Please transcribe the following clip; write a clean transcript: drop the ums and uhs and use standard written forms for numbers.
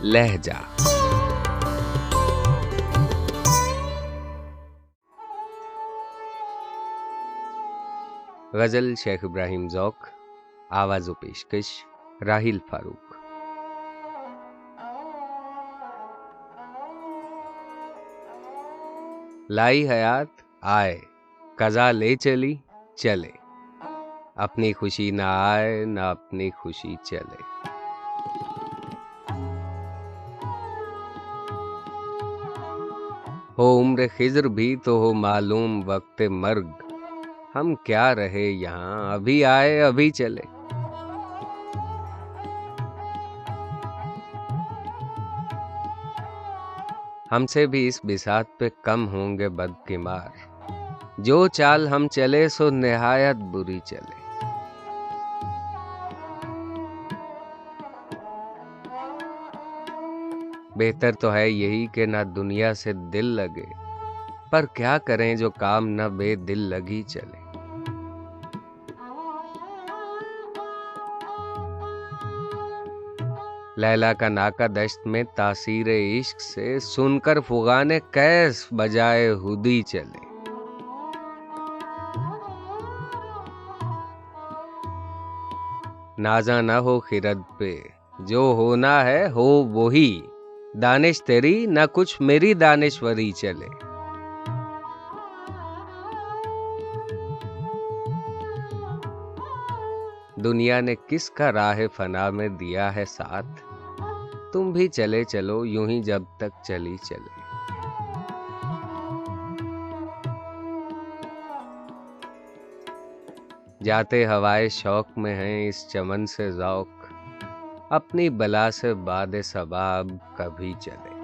लहजा। गजल शेख इब्राहिम ज़ौक़, आवाज़ो पेशकश राहिल फारूक। लाई हयात आए, कज़ा ले चली चले, अपनी खुशी ना आए ना अपनी खुशी चले। हो उम्र खिज़्र भी तो हो मालूम वक्त मर्ग, हम क्या रहे यहाँ अभी आए अभी चले। हमसे भी इस बिसात पे कम होंगे बदकिमार, जो चाल हम चले सो निहायत बुरी चले। बेहतर तो है यही कि ना दुनिया से दिल लगे, पर क्या करें जो काम न बेदिल लगी चले। लैला का नाका दश्त में तासीर इश्क से, सुनकर फुगाने कैस बजाए हुदी चले। नाजा ना हो खिरद पे, जो होना है हो वही, दानिश तेरी ना कुछ मेरी दानिशवरी चले। दुनिया ने किसका राह फना में दिया है साथ, तुम भी चले चलो यूं ही जब तक चली चले। जाते हवाए शौक में हैं इस चमन से ज़ौक़, अपनी बला से बादे सबा अब कभी चले।